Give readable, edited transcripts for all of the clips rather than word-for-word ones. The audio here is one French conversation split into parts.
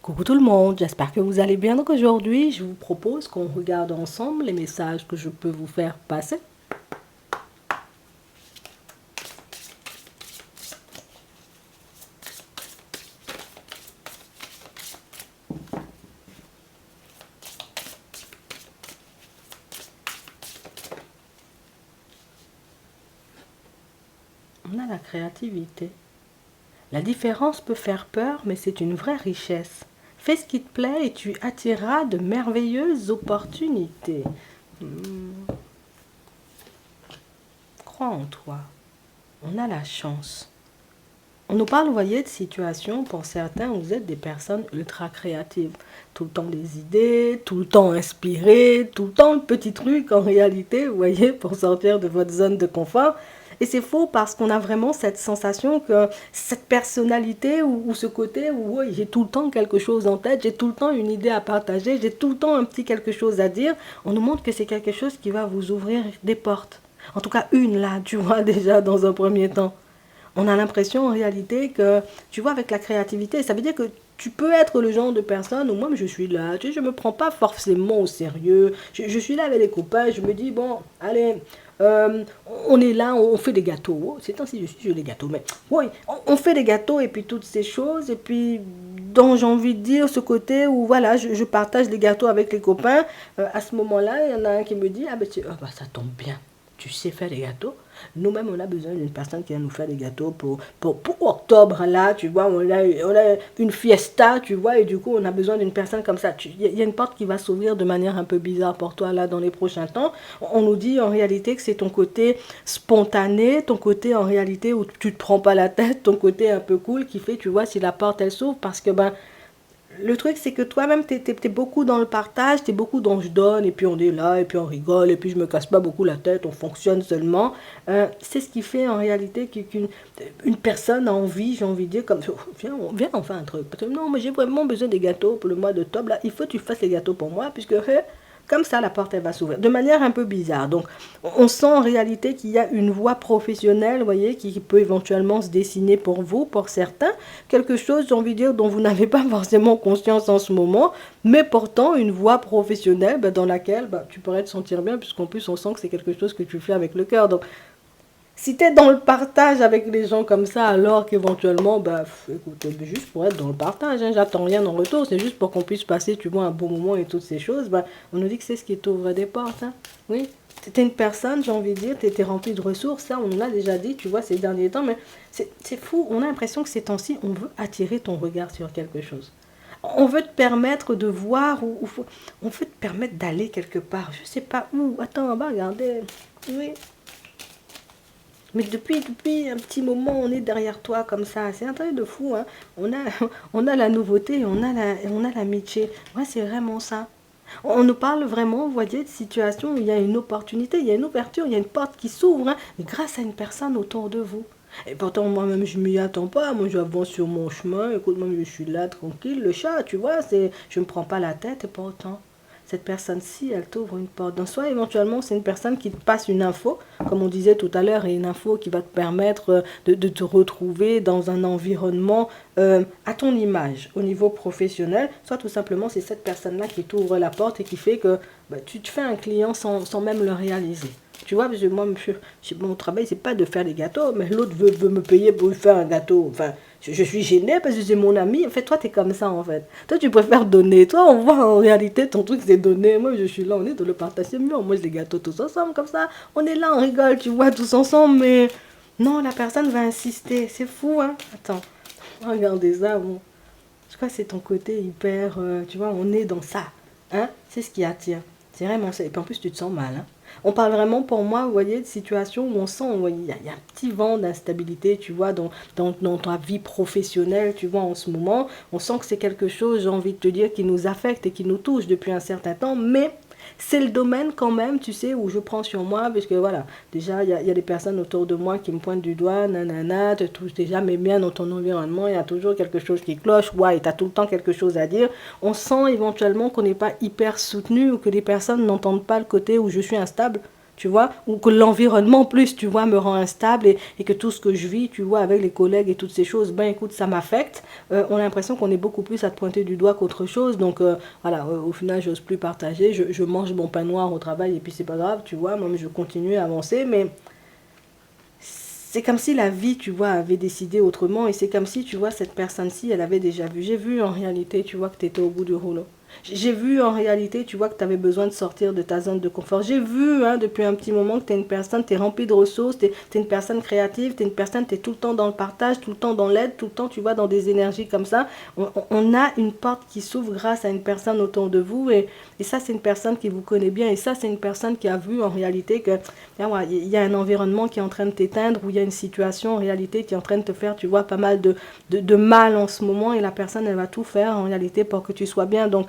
Coucou tout le monde, j'espère que vous allez bien. Donc aujourd'hui, je vous propose qu'on regarde ensemble les messages que je peux vous faire passer. On a la créativité. La différence peut faire peur, mais c'est une vraie richesse. Fais ce qui te plaît et tu attireras de merveilleuses opportunités. Crois en toi. On a la chance. On nous parle, vous voyez, de situations, pour certains, vous êtes des personnes ultra créatives. Tout le temps des idées, tout le temps inspirées, tout le temps le petit truc en réalité, vous voyez, pour sortir de votre zone de confort. Et c'est faux parce qu'on a vraiment cette sensation que cette personnalité ou ce côté où ouais, j'ai tout le temps quelque chose en tête, j'ai tout le temps une idée à partager, j'ai tout le temps un petit quelque chose à dire, on nous montre que c'est quelque chose qui va vous ouvrir des portes. En tout cas, une là, tu vois, déjà dans un premier temps. On a l'impression en réalité que, tu vois, avec la créativité, ça veut dire que tu peux être le genre de personne où moi je suis là, tu sais, je ne me prends pas forcément au sérieux, je suis là avec les copains, je me dis, bon, allez, euh, on est là, on fait des gâteaux. Oh, c'est ainsi je suis sur les gâteaux, mais oui, on fait des gâteaux et puis toutes ces choses, et puis donc j'ai envie de dire ce côté où voilà, je partage les gâteaux avec les copains. À ce moment-là, il y en a un qui me dit, ah ben ça tombe bien, tu sais faire des gâteaux. Nous-mêmes, on a besoin d'une personne qui va nous faire des gâteaux pour octobre, là, tu vois, on a une fiesta, tu vois, et du coup, on a besoin d'une personne comme ça. Il y a une porte qui va s'ouvrir de manière un peu bizarre pour toi, là, dans les prochains temps. On nous dit, en réalité, que c'est ton côté spontané, ton côté, en réalité, où tu te prends pas la tête, ton côté un peu cool, qui fait, tu vois, si la porte, elle s'ouvre, parce que, ben, le truc, c'est que toi-même, t'es beaucoup dans le partage, t'es beaucoup dans je donne, et puis on est là, et puis on rigole, et puis je me casse pas beaucoup la tête, on fonctionne seulement. C'est ce qui fait en réalité qu'une une personne a envie, j'ai envie de dire, comme, oh, viens, on fait un truc. Parce que non, mais j'ai vraiment besoin des gâteaux pour le mois d'octobre, là, il faut que tu fasses les gâteaux pour moi, puisque comme ça, la porte, elle va s'ouvrir. De manière un peu bizarre. Donc, on sent en réalité qu'il y a une voie professionnelle, vous voyez, qui peut éventuellement se dessiner pour vous, pour certains. Quelque chose, j'ai envie de dire, dont vous n'avez pas forcément conscience en ce moment, mais pourtant une voie professionnelle ben, dans laquelle ben, tu pourrais te sentir bien, puisqu'en plus, on sent que c'est quelque chose que tu fais avec le cœur. Donc, si tu es dans le partage avec les gens comme ça, alors qu'éventuellement, bah, écoute, juste pour être dans le partage, hein, j'attends rien en retour, c'est juste pour qu'on puisse passer, tu vois, un bon moment et toutes ces choses, bah, on nous dit que c'est ce qui t'ouvre des portes, hein. Oui, tu es une personne, j'ai envie de dire, tu es rempli de ressources, ça, on l'a déjà dit, tu vois, ces derniers temps, mais c'est fou, on a l'impression que ces temps-ci, on veut attirer ton regard sur quelque chose. On veut te permettre de voir, on veut te permettre d'aller quelque part, je sais pas où, attends, on va regarder, oui. Mais depuis un petit moment, on est derrière toi comme ça. C'est un truc de fou, hein. On a, on a la nouveauté, on a l'amitié. Ouais, c'est vraiment ça. On nous parle vraiment, vous voyez, de situations où il y a une opportunité, il y a une ouverture, il y a une porte qui s'ouvre, hein, grâce à une personne autour de vous. Et pourtant, moi-même, je m'y attends pas. Moi, j'avance sur mon chemin. Écoute, moi, je suis là, tranquille. Le chat, tu vois, je me prends pas la tête. Et pourtant, cette personne-ci, elle t'ouvre une porte. Donc, soit éventuellement, c'est une personne qui te passe une info, comme on disait tout à l'heure, et une info qui va te permettre de te retrouver dans un environnement à ton image, au niveau professionnel. Soit tout simplement, c'est cette personne-là qui t'ouvre la porte et qui fait que bah, tu te fais un client sans même le réaliser. Tu vois, parce que moi, mon travail, c'est pas de faire des gâteaux, mais l'autre veut me payer pour faire un gâteau. Enfin, je suis gênée parce que c'est mon ami. En fait, toi, tu es comme ça, en fait. Toi, tu préfères donner. Toi, on voit en réalité, ton truc, c'est donner. Moi, je suis là, on est dans le partage, c'est mieux. On mange les gâteaux tous ensemble, comme ça. On est là, on rigole, tu vois, tous ensemble. Mais non, la personne va insister. C'est fou, hein. Attends, regardez ça, bon. Je crois que c'est ton côté hyper, tu vois, on est dans ça. Hein? C'est ce qui attire. C'est vraiment ça. Et puis en plus, tu te sens mal. Hein? On parle vraiment, pour moi, vous voyez, de situations où on sent, vous voyez, il y a un petit vent d'instabilité, tu vois, dans ta vie professionnelle, tu vois, en ce moment. On sent que c'est quelque chose, j'ai envie de te dire, qui nous affecte et qui nous touche depuis un certain temps. Mais c'est le domaine quand même, tu sais, où je prends sur moi, parce que voilà, déjà, il y a des personnes autour de moi qui me pointent du doigt, nanana, te touchent déjà, mais bien dans ton environnement, il y a toujours quelque chose qui cloche, ouais, et tu as tout le temps quelque chose à dire. On sent éventuellement qu'on n'est pas hyper soutenu ou que les personnes n'entendent pas le côté où je suis instable. tu vois, ou que l'environnement plus, tu vois, me rend instable et que tout ce que je vis, tu vois, avec les collègues et toutes ces choses, ben écoute, ça m'affecte. On a l'impression qu'on est beaucoup plus à te pointer du doigt qu'autre chose. Donc voilà, au final, j'ose plus partager. Je mange mon pain noir au travail et puis c'est pas grave, tu vois, moi je continue à avancer, mais c'est comme si la vie, tu vois, avait décidé autrement et c'est comme si, tu vois, cette personne-ci, elle avait déjà vu. J'ai vu en réalité, tu vois, que tu étais au bout du rouleau. J'ai vu en réalité, tu vois, que tu avais besoin de sortir de ta zone de confort. J'ai vu, hein, depuis un petit moment, que tu es une personne, tu es remplie de ressources, tu es, une personne créative, tu es une personne, tu es tout le temps dans le partage, tout le temps dans l'aide, tout le temps, tu vois, dans des énergies comme ça. On a une porte qui s'ouvre grâce à une personne autour de vous et ça, c'est une personne qui vous connaît bien et ça, c'est une personne qui a vu en réalité que il y a un environnement qui est en train de t'éteindre ou il y a une situation en réalité qui est en train de te faire, tu vois, pas mal de mal en ce moment et la personne, elle va tout faire en réalité pour que tu sois bien. Donc,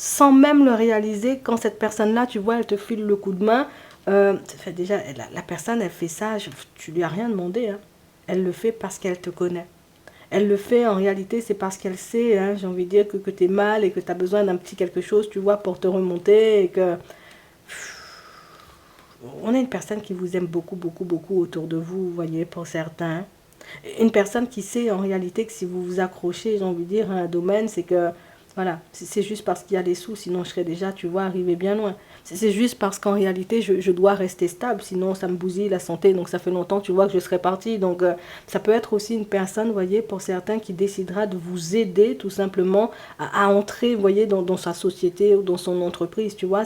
sans même le réaliser, quand cette personne-là, tu vois, elle te file le coup de main, déjà, la personne, elle fait ça, tu lui as rien demandé, hein. Elle le fait parce qu'elle te connaît. Elle le fait en réalité, c'est parce qu'elle sait, hein, j'ai envie de dire, que tu es mal et que tu as besoin d'un petit quelque chose, tu vois, pour te remonter et que on a une personne qui vous aime beaucoup, beaucoup, beaucoup autour de vous, vous voyez, pour certains. Une personne qui sait en réalité que si vous vous accrochez, j'ai envie de dire, à un domaine, c'est que, voilà, c'est juste parce qu'il y a les sous, sinon je serais déjà, tu vois, arrivé bien loin. C'est juste parce qu'en réalité, je dois rester stable, sinon ça me bousille la santé, donc ça fait longtemps, tu vois, que je serais partie. Donc ça peut être aussi une personne, vous voyez, pour certains, qui décidera de vous aider tout simplement à entrer, vous voyez, dans sa société ou dans son entreprise, tu vois.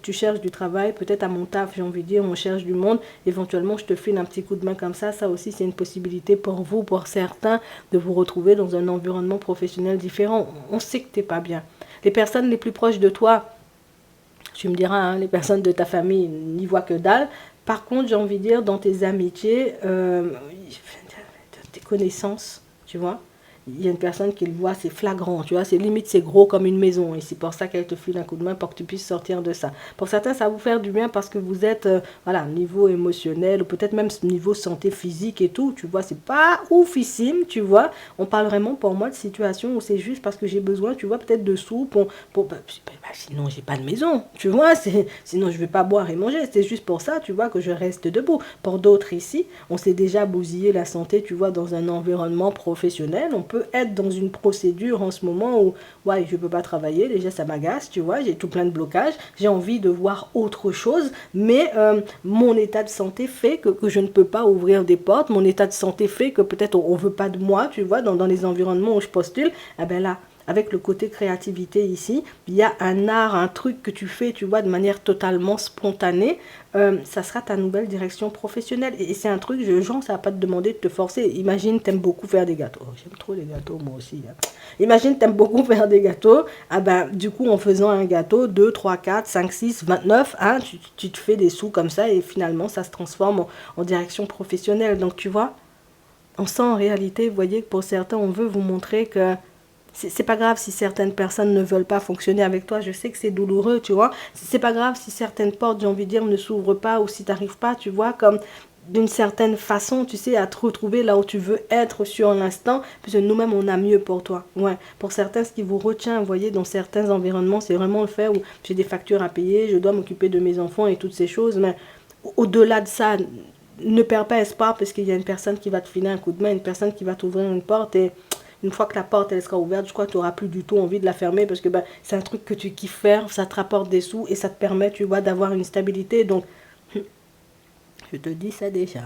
Tu cherches du travail, peut-être à mon taf, j'ai envie de dire, on cherche du monde, éventuellement je te file un petit coup de main comme ça aussi c'est une possibilité pour vous, pour certains, de vous retrouver dans un environnement professionnel différent. On sait que tu n'es pas bien. Les personnes les plus proches de toi, tu me diras, hein, les personnes de ta famille n'y voient que dalle. Par contre, j'ai envie de dire, dans tes amitiés, tes connaissances, tu vois, il y a une personne qui le voit, c'est flagrant, tu vois, c'est limite, c'est gros comme une maison. Et c'est pour ça qu'elle te file un coup de main pour que tu puisses sortir de ça. Pour certains, ça va vous faire du bien parce que vous êtes, voilà, niveau émotionnel ou peut-être même niveau santé physique et tout, tu vois, c'est pas oufissime, tu vois. On parle vraiment pour moi de situation où c'est juste parce que j'ai besoin, tu vois, peut-être de sous sinon j'ai pas de maison, tu vois, sinon je vais pas boire et manger, c'est juste pour ça, tu vois, que je reste debout. Pour d'autres ici, on s'est déjà bousillé la santé, tu vois, dans un environnement professionnel, on peut être dans une procédure en ce moment où, ouais, je peux pas travailler, déjà ça m'agace, tu vois, j'ai tout plein de blocages, j'ai envie de voir autre chose, mais mon état de santé fait que je ne peux pas ouvrir des portes, mon état de santé fait que peut-être on veut pas de moi, tu vois, dans les environnements où je postule, eh ben là, avec le côté créativité ici, il y a un art, un truc que tu fais, tu vois, de manière totalement spontanée, ça sera ta nouvelle direction professionnelle. Et c'est un truc, genre, ça va pas te demander de te forcer. Imagine, t'aimes beaucoup faire des gâteaux. Oh, j'aime trop les gâteaux, moi aussi, hein. Imagine, t'aimes beaucoup faire des gâteaux. Ah ben, du coup, en faisant un gâteau, 2, 3, 4, 5, 6, 29, hein, tu te fais des sous comme ça et finalement, ça se transforme en direction professionnelle. Donc, tu vois, on sent en réalité, vous voyez, que pour certains, on veut vous montrer que c'est pas grave si certaines personnes ne veulent pas fonctionner avec toi. Je sais que c'est douloureux, tu vois. C'est pas grave si certaines portes, j'ai envie de dire, ne s'ouvrent pas ou si t'arrives pas, tu vois, comme d'une certaine façon, tu sais, à te retrouver là où tu veux être sur l'instant, puisque nous-mêmes, on a mieux pour toi. Ouais. Pour certains, ce qui vous retient, vous voyez, dans certains environnements, c'est vraiment le fait où j'ai des factures à payer, je dois m'occuper de mes enfants et toutes ces choses, mais au-delà de ça, ne perds pas espoir parce qu'il y a une personne qui va te filer un coup de main, une personne qui va t'ouvrir une porte et une fois que la porte elle sera ouverte, je crois que tu n'auras plus du tout envie de la fermer parce que ben, c'est un truc que tu kiffes faire, ça te rapporte des sous et ça te permet, tu vois, d'avoir une stabilité. Donc, je te dis ça déjà.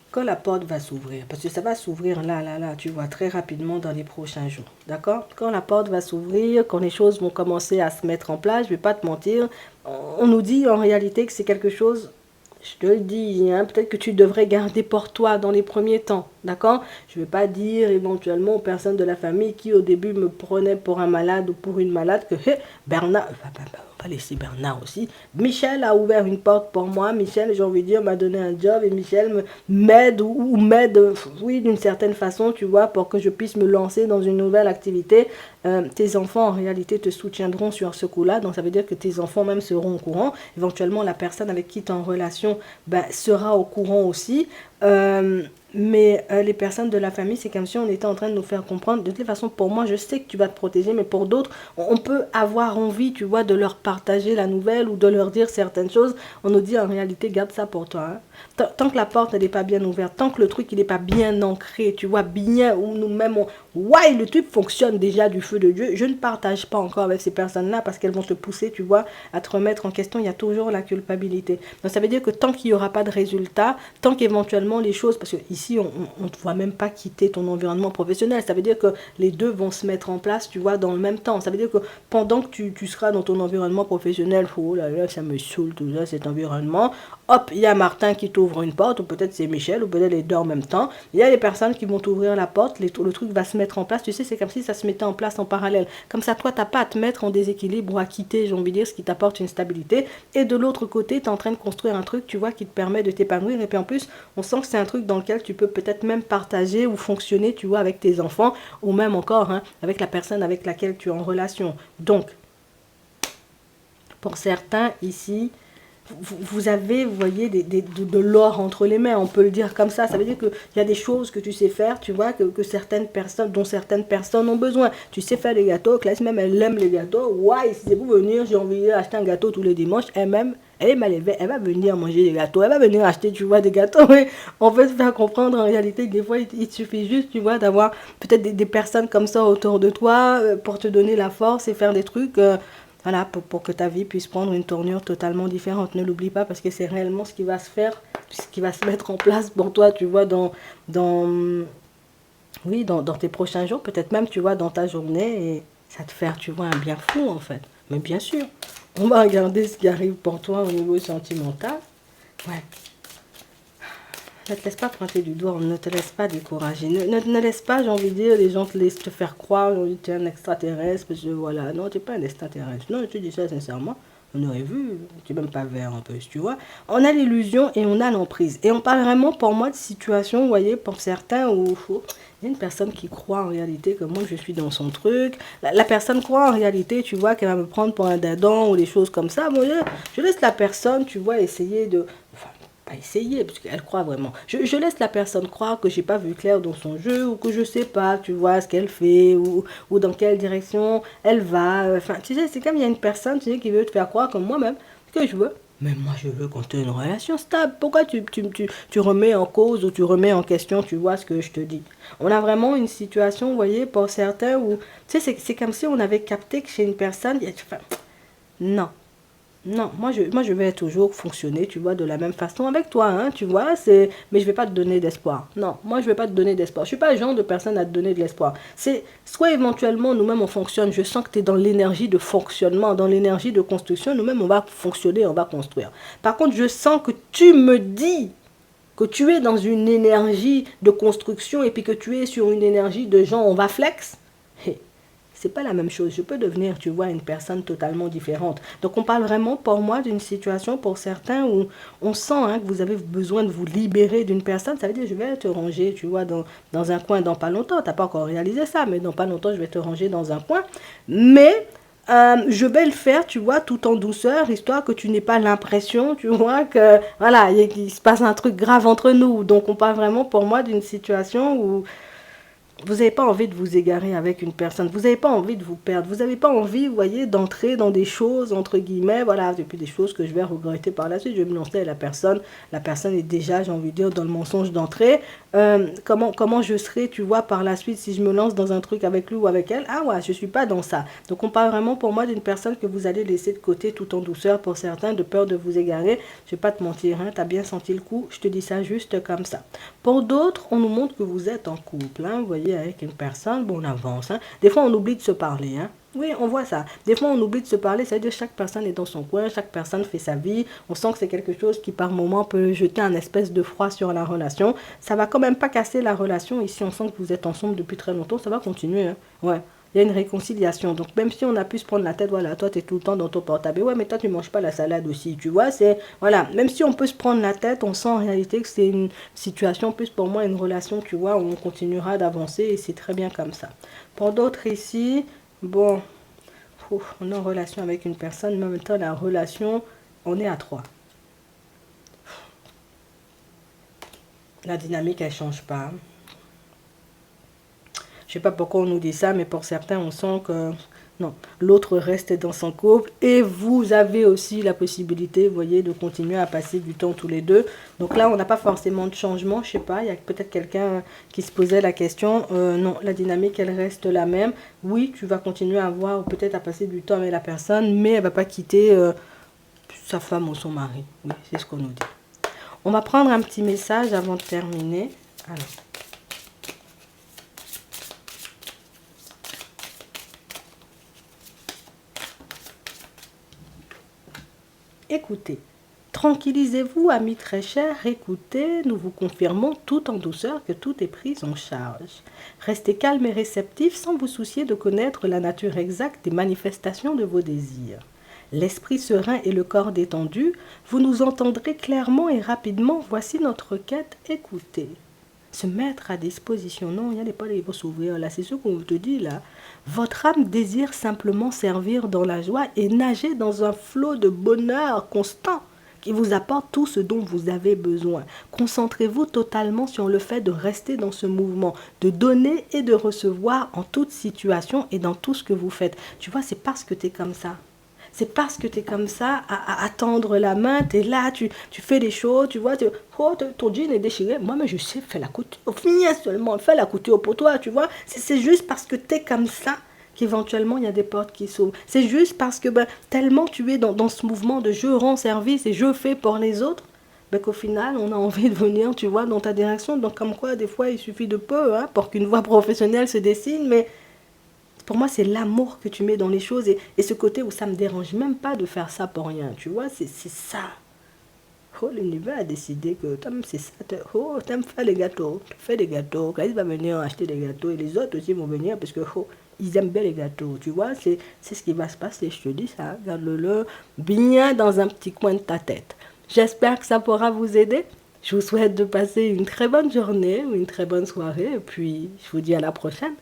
Quand la porte va s'ouvrir, parce que ça va s'ouvrir là, tu vois, très rapidement dans les prochains jours, d'accord? Quand la porte va s'ouvrir, quand les choses vont commencer à se mettre en place, je vais pas te mentir, on nous dit en réalité que c'est quelque chose, je te le dis, hein, peut-être que tu devrais garder pour toi dans les premiers temps, d'accord? Je ne vais pas dire éventuellement aux personnes de la famille qui au début me prenaient pour un malade ou pour une malade que hey, Bernard, on va laisser Bernard aussi. Michel a ouvert une porte pour moi, Michel, j'ai envie de dire, m'a donné un job et Michel m'aide ou m'aide, oui, d'une certaine façon, tu vois, pour que je puisse me lancer dans une nouvelle activité. Tes enfants en réalité te soutiendront sur ce coup-là, donc ça veut dire que tes enfants même seront au courant. Éventuellement, la personne avec qui tu es en relation ben, sera au courant aussi. Mais les personnes de la famille, c'est comme si on était en train de nous faire comprendre. De toute façon, pour moi, je sais que tu vas te protéger, mais pour d'autres, on peut avoir envie, tu vois, de leur partager la nouvelle ou de leur dire certaines choses. On nous dit en réalité, garde ça pour toi, hein. Tant que la porte n'est pas bien ouverte, tant que le truc il n'est pas bien ancré, tu vois, bien, où nous-mêmes, ouais, le truc fonctionne déjà du feu de Dieu, je ne partage pas encore avec ces personnes-là parce qu'elles vont te pousser, tu vois, à te remettre en question. Il y a toujours la culpabilité. Donc ça veut dire que tant qu'il n'y aura pas de résultat, tant qu'éventuellement les choses, parce que ici on ne te voit même pas quitter ton environnement professionnel, ça veut dire que les deux vont se mettre en place, tu vois, dans le même temps. Ça veut dire que pendant que tu seras dans ton environnement professionnel, oh là là, ça me saoule tout ça, cet environnement, hop, il y a Martin qui t'ouvre une porte, ou peut-être c'est Michel, ou peut-être les deux en même temps. Il y a les personnes qui vont t'ouvrir la porte, le truc va se mettre en place, tu sais, c'est comme si ça se mettait en place en parallèle. Comme ça, toi, tu n'as pas à te mettre en déséquilibre ou à quitter, j'ai envie de dire, ce qui t'apporte une stabilité. Et de l'autre côté, tu es en train de construire un truc, tu vois, qui te permet de t'épanouir. Et puis en plus, on sent que c'est un truc dans lequel tu peux peut-être même partager ou fonctionner, tu vois, avec tes enfants, ou même encore, hein, avec la personne avec laquelle tu es en relation. Donc, pour certains ici, vous avez, vous voyez, de l'or entre les mains, on peut le dire comme ça. Ça veut dire qu'il y a des choses que tu sais faire, tu vois, que certaines personnes, dont certaines personnes ont besoin. Tu sais faire des gâteaux, Classe même, elle aime les gâteaux. Ouais, si c'est pour venir, j'ai envie d'acheter un gâteau tous les dimanches, elle-même, elle est mal élevée, elle va venir manger des gâteaux, elle va venir acheter, tu vois, des gâteaux. Et on veut se faire comprendre en réalité que des fois, il suffit juste, tu vois, d'avoir peut-être des personnes comme ça autour de toi pour te donner la force et faire des trucs. Voilà, pour que ta vie puisse prendre une tournure totalement différente. Ne l'oublie pas parce que c'est réellement ce qui va se faire, ce qui va se mettre en place pour toi, tu vois, oui, dans tes prochains jours, peut-être même, tu vois, dans ta journée, et ça te fait, tu vois, un bien fou, en fait. Mais bien sûr, on va regarder ce qui arrive pour toi au niveau sentimental. Ouais. Ne te laisse pas pointer du doigt, ne te laisse pas décourager. Ne laisse pas, j'ai envie de dire, les gens te laissent te faire croire que tu es un extraterrestre, parce que voilà, non, tu n'es pas un extraterrestre. Non, je te dis ça sincèrement. On aurait vu, tu n'es même pas vert un peu, tu vois. On a l'illusion et on a l'emprise. Et on parle vraiment, pour moi, de situation, vous voyez, pour certains, où il y a une personne qui croit en réalité que moi, je suis dans son truc. La personne croit en réalité, tu vois, qu'elle va me prendre pour un dindon ou des choses comme ça. Moi, je laisse la personne, tu vois, essayer de... Enfin, pas essayer, parce qu'elle croit vraiment. Je laisse la personne croire que j'ai pas vu clair dans son jeu, ou que je sais pas, tu vois, ce qu'elle fait, ou dans quelle direction elle va. Enfin, tu sais, c'est comme il y a une personne, tu sais, qui veut te faire croire comme moi-même, ce que je veux. Mais moi, je veux qu'on ait une relation stable. Pourquoi tu remets en cause ou tu remets en question, tu vois ce que je te dis. On a vraiment une situation, vous voyez, pour certains, où, tu sais, c'est comme si on avait capté que chez une personne, il y a, enfin, non. Non, moi je vais toujours fonctionner, tu vois, de la même façon avec toi, hein, tu vois, mais je vais pas te donner d'espoir. Non, moi je vais pas te donner d'espoir. Je suis pas le genre de personne à te donner de l'espoir. C'est soit éventuellement nous-mêmes on fonctionne, je sens que tu es dans l'énergie de fonctionnement, dans l'énergie de construction, nous-mêmes on va fonctionner, on va construire. Par contre, je sens que tu me dis que tu es dans une énergie de construction et puis que tu es sur une énergie de gens, on va flex. C'est pas la même chose. Je peux devenir, tu vois, une personne totalement différente. Donc, on parle vraiment, pour moi, d'une situation, pour certains, où on sent hein, que vous avez besoin de vous libérer d'une personne. Ça veut dire, je vais te ranger, tu vois, dans un coin dans pas longtemps. Tu n'as pas encore réalisé ça, mais dans pas longtemps, je vais te ranger dans un coin. Mais je vais le faire, tu vois, tout en douceur, histoire que tu n'aies pas l'impression, tu vois, que, voilà, il se passe un truc grave entre nous. Donc, on parle vraiment, pour moi, d'une situation où vous n'avez pas envie de vous égarer avec une personne, vous n'avez pas envie de vous perdre, vous n'avez pas envie, vous voyez, d'entrer dans des choses, entre guillemets, voilà, depuis des choses que je vais regretter par la suite, je vais me lancer à la personne est déjà, j'ai envie de dire, dans le mensonge d'entrée. Comment je serai, tu vois, par la suite, si je me lance dans un truc avec lui ou avec elle, ah ouais, je suis pas dans ça. Donc on parle vraiment pour moi d'une personne que vous allez laisser de côté tout en douceur pour certains, de peur de vous égarer. Je vais pas te mentir, hein, tu as bien senti le coup, je te dis ça juste comme ça. Pour d'autres, on nous montre que vous êtes en couple, hein, vous voyez, avec une personne, bon, on avance. Hein. Des fois, on oublie de se parler. Hein. Oui, on voit ça. Des fois, on oublie de se parler, c'est-à-dire que chaque personne est dans son coin, chaque personne fait sa vie. On sent que c'est quelque chose qui, par moment, peut jeter un espèce de froid sur la relation. Ça va quand même pas casser la relation. Ici, on sent que vous êtes ensemble depuis très longtemps, ça va continuer. Hein. Ouais. Il y a une réconciliation. Donc, même si on a pu se prendre la tête, voilà, toi, tu es tout le temps dans ton portable. Ouais, mais toi, tu manges pas la salade aussi. Tu vois, c'est, voilà, même si on peut se prendre la tête, on sent en réalité que c'est une situation, plus pour moi, une relation, tu vois, où on continuera d'avancer et c'est très bien comme ça. Pour d'autres ici, bon, on est en relation avec une personne, mais en même temps, la relation, on est à trois. La dynamique, elle change pas. Je sais pas pourquoi on nous dit ça, mais pour certains, on sent que non, l'autre reste dans son couple et vous avez aussi la possibilité, vous voyez, de continuer à passer du temps tous les deux. Donc là, on n'a pas forcément de changement, je sais pas, il y a peut-être quelqu'un qui se posait la question. Non, la dynamique, elle reste la même. Oui, tu vas continuer à avoir, peut-être à passer du temps avec la personne, mais elle va pas quitter sa femme ou son mari. Oui, c'est ce qu'on nous dit. On va prendre un petit message avant de terminer. Alors. Écoutez, tranquillisez-vous, amis très chers, écoutez, nous vous confirmons tout en douceur que tout est pris en charge. Restez calme et réceptif sans vous soucier de connaître la nature exacte des manifestations de vos désirs. L'esprit serein et le corps détendu, vous nous entendrez clairement et rapidement, voici notre quête, écoutez. Se mettre à disposition, non, il n'y a pas de s'ouvrir là, c'est ce qu'on te dit là. Votre âme désire simplement servir dans la joie et nager dans un flot de bonheur constant qui vous apporte tout ce dont vous avez besoin. Concentrez-vous totalement sur le fait de rester dans ce mouvement, de donner et de recevoir en toute situation et dans tout ce que vous faites. Tu vois, c'est parce que tu es comme ça. C'est parce que tu es comme ça, à tendre la main, tu es là, tu fais des choses, tu vois, ton jean est déchiré. Moi, mais je sais faire la couture. Viens seulement, fais la couture pour toi, tu vois. C'est juste parce que tu es comme ça qu'éventuellement, il y a des portes qui s'ouvrent. C'est juste parce que tellement tu es dans ce mouvement de je rends service et je fais pour les autres, qu'au final, on a envie de venir, tu vois, dans ta direction. Donc, comme quoi, des fois, il suffit de peu pour qu'une voie professionnelle se dessine, mais pour moi, c'est l'amour que tu mets dans les choses et ce côté où ça me dérange même pas de faire ça pour rien. Tu vois, c'est ça. Oh, l'univers a décidé que c'est ça. Oh, t'aimes faire les gâteaux. Tu fais des gâteaux. Quand il va venir acheter des gâteaux et les autres aussi vont venir parce que ils aiment bien les gâteaux. Tu vois, c'est ce qui va se passer. Je te dis ça. Garde-le bien dans un petit coin de ta tête. J'espère que ça pourra vous aider. Je vous souhaite de passer une très bonne journée ou une très bonne soirée. Et puis, je vous dis à la prochaine.